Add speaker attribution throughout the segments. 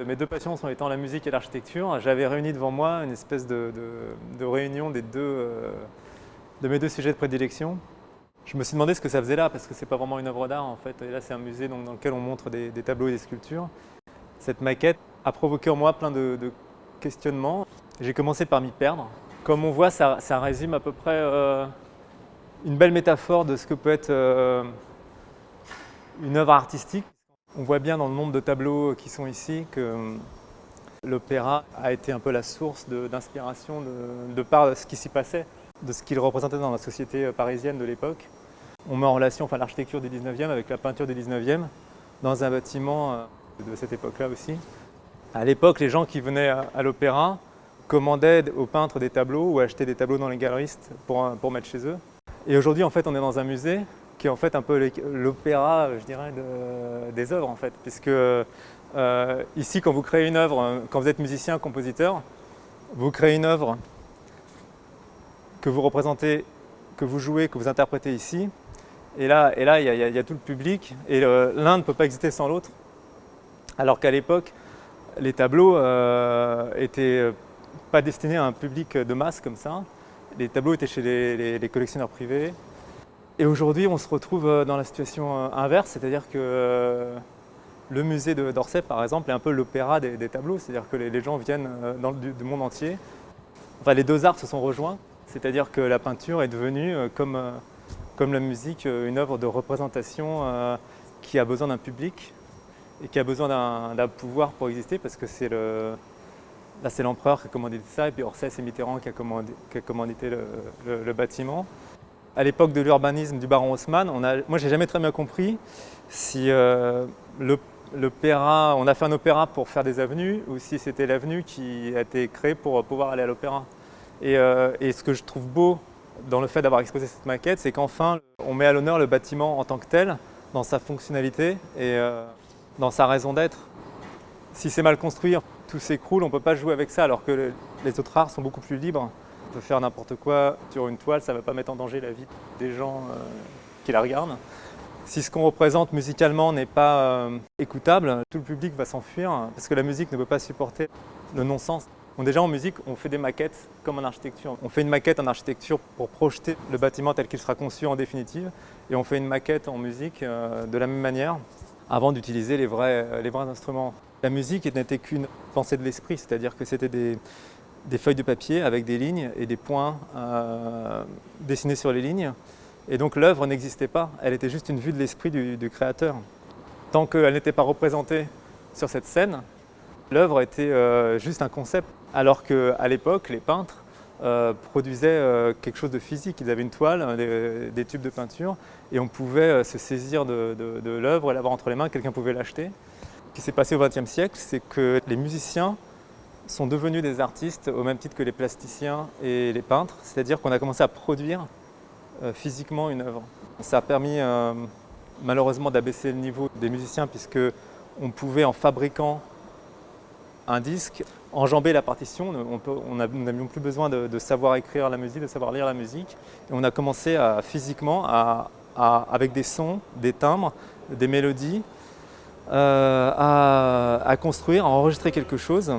Speaker 1: Mes deux passions sont étant la musique et l'architecture. J'avais réuni devant moi une espèce de réunion de mes deux sujets de prédilection. Je me suis demandé ce que ça faisait là, parce que c'est pas vraiment une œuvre d'art en fait. Et là, c'est un musée donc, dans lequel on montre des tableaux et des sculptures. Cette maquette a provoqué en moi plein de questionnements. J'ai commencé par m'y perdre. Comme on voit, ça résume à peu près une belle métaphore de ce que peut être une œuvre artistique. On voit bien dans le nombre de tableaux qui sont ici que l'opéra a été un peu la source d'inspiration de par ce qui s'y passait, de ce qu'il représentait dans la société parisienne de l'époque. On met en relation l'architecture du 19e avec la peinture du 19e dans un bâtiment de cette époque-là aussi. À l'époque, les gens qui venaient à l'opéra commandaient aux peintres des tableaux ou achetaient des tableaux dans les galeristes pour mettre chez eux. Et aujourd'hui, en fait, on est dans un musée qui est en fait un peu l'opéra, je dirais, des œuvres en fait, puisque ici, quand vous créez une œuvre, quand vous êtes musicien, compositeur, vous créez une œuvre que vous représentez, que vous jouez, que vous interprétez ici, et là, il y a tout le public, et l'un ne peut pas exister sans l'autre, alors qu'à l'époque, les tableaux étaient pas destinés à un public de masse comme ça. Les tableaux étaient chez les collectionneurs privés. Et aujourd'hui, on se retrouve dans la situation inverse, c'est-à-dire que le musée d'Orsay, par exemple, est un peu l'opéra des tableaux, c'est-à-dire que les gens viennent du monde entier. Enfin, les deux arts se sont rejoints, c'est-à-dire que la peinture est devenue, comme la musique, une œuvre de représentation qui a besoin d'un public et qui a besoin d'un pouvoir pour exister, parce que là, c'est l'empereur qui a commandité ça, et puis Orsay, c'est Mitterrand qui a commandité le bâtiment. À l'époque de l'urbanisme du baron Haussmann, moi j'ai jamais très bien compris si l'opéra, on a fait un opéra pour faire des avenues ou si c'était l'avenue qui a été créée pour pouvoir aller à l'opéra. Et ce que je trouve beau dans le fait d'avoir exposé cette maquette, c'est qu'enfin on met à l'honneur le bâtiment en tant que tel, dans sa fonctionnalité et dans sa raison d'être. Si c'est mal construit, tout s'écroule, on ne peut pas jouer avec ça, alors que les autres arts sont beaucoup plus libres. On peut faire n'importe quoi sur une toile, ça ne va pas mettre en danger la vie des gens qui la regardent. Si ce qu'on représente musicalement n'est pas écoutable, tout le public va s'enfuir, parce que la musique ne peut pas supporter le non-sens. Bon, déjà en musique, on fait des maquettes comme en architecture. On fait une maquette en architecture pour projeter le bâtiment tel qu'il sera conçu en définitive, et on fait une maquette en musique de la même manière, avant d'utiliser les vrais instruments. La musique n'était qu'une pensée de l'esprit, c'est-à-dire que c'était des feuilles de papier avec des lignes et des points dessinés sur les lignes. Et donc l'œuvre n'existait pas, elle était juste une vue de l'esprit du créateur. Tant qu'elle n'était pas représentée sur cette scène, l'œuvre était juste un concept. Alors qu'à l'époque, les peintres produisaient quelque chose de physique. Ils avaient une toile, des tubes de peinture, et on pouvait se saisir de l'œuvre et l'avoir entre les mains, quelqu'un pouvait l'acheter. Ce qui s'est passé au XXe siècle, c'est que les musiciens sont devenus des artistes au même titre que les plasticiens et les peintres, c'est-à-dire qu'on a commencé à produire physiquement une œuvre. Ça a permis malheureusement d'abaisser le niveau des musiciens, puisque on pouvait, en fabriquant un disque, enjamber la partition. Nous n'avions plus besoin de savoir écrire la musique, de savoir lire la musique. Et on a commencé physiquement avec des sons, des timbres, des mélodies, à construire, à enregistrer quelque chose.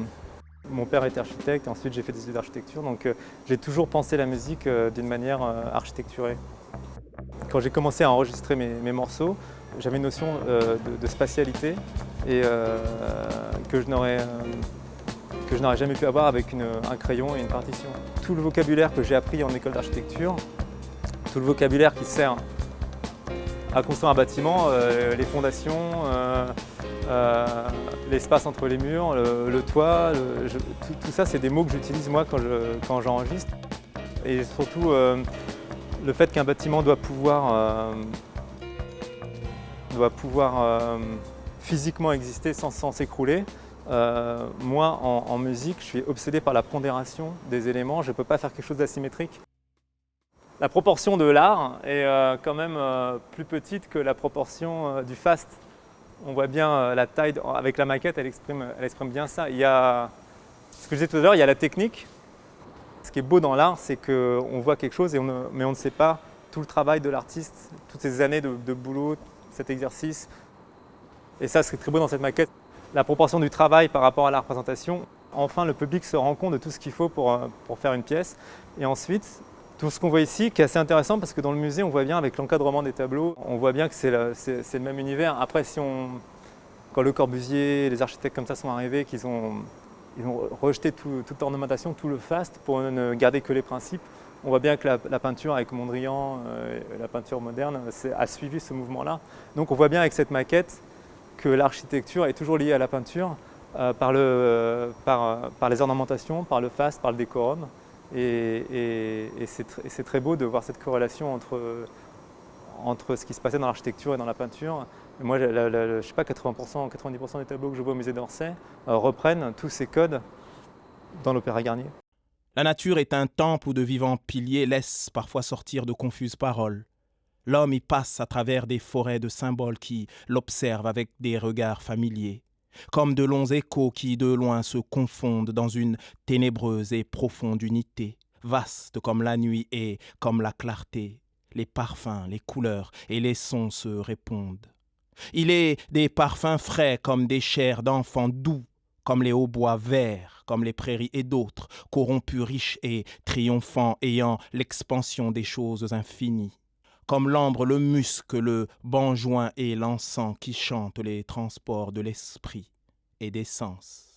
Speaker 1: Mon père était architecte et ensuite j'ai fait des études d'architecture, donc j'ai toujours pensé la musique d'une manière architecturée. Quand j'ai commencé à enregistrer mes morceaux, j'avais une notion de spatialité et que je n'aurais jamais pu avoir avec un crayon et une partition. Tout le vocabulaire que j'ai appris en école d'architecture, tout le vocabulaire qui sert à construire un bâtiment, les fondations, l'espace entre les murs, le toit, tout ça, c'est des mots que j'utilise moi quand j'enregistre. Et surtout, le fait qu'un bâtiment doit pouvoir physiquement exister sans s'écrouler. Moi, en musique, je suis obsédé par la pondération des éléments. Je ne peux pas faire quelque chose d'asymétrique. La proportion de l'art est quand même plus petite que la proportion du faste. On voit bien la taille, avec la maquette, elle exprime bien ça. Il y a, ce que je disais tout à l'heure, il y a la technique. Ce qui est beau dans l'art, c'est qu'on voit quelque chose, mais on ne sait pas tout le travail de l'artiste, toutes ces années de boulot, cet exercice. Et ça, ce qui est très beau dans cette maquette, la proportion du travail par rapport à la représentation. Enfin, le public se rend compte de tout ce qu'il faut pour faire une pièce. Et ensuite, tout ce qu'on voit ici, qui est assez intéressant parce que dans le musée, on voit bien avec l'encadrement des tableaux, on voit bien que c'est le même univers. Après, quand Le Corbusier, les architectes comme ça sont arrivés, qu'ils ont rejeté toute ornementation, tout le faste pour ne garder que les principes, on voit bien que la peinture avec Mondrian, la peinture moderne, a suivi ce mouvement-là. Donc on voit bien avec cette maquette que l'architecture est toujours liée à la peinture par les ornementations, par le faste, par le décorum. Et c'est très beau de voir cette corrélation entre ce qui se passait dans l'architecture et dans la peinture. Et moi, je sais pas, 80%, 90% des tableaux que je vois au musée d'Orsay reprennent tous ces codes dans l'Opéra Garnier.
Speaker 2: La nature est un temple où de vivants piliers laissent parfois sortir de confuses paroles. L'homme y passe à travers des forêts de symboles qui l'observent avec des regards familiers, comme de longs échos qui de loin se confondent dans une ténébreuse et profonde unité, vaste comme la nuit et comme la clarté. Les parfums, les couleurs et les sons se répondent. Il est des parfums frais comme des chairs d'enfants, doux comme les hautbois, verts comme les prairies, et d'autres, corrompus, riches et triomphants, ayant l'expansion des choses infinies, comme l'ambre, le musc, le benjoin et l'encens qui chantent les transports de l'esprit et des sens.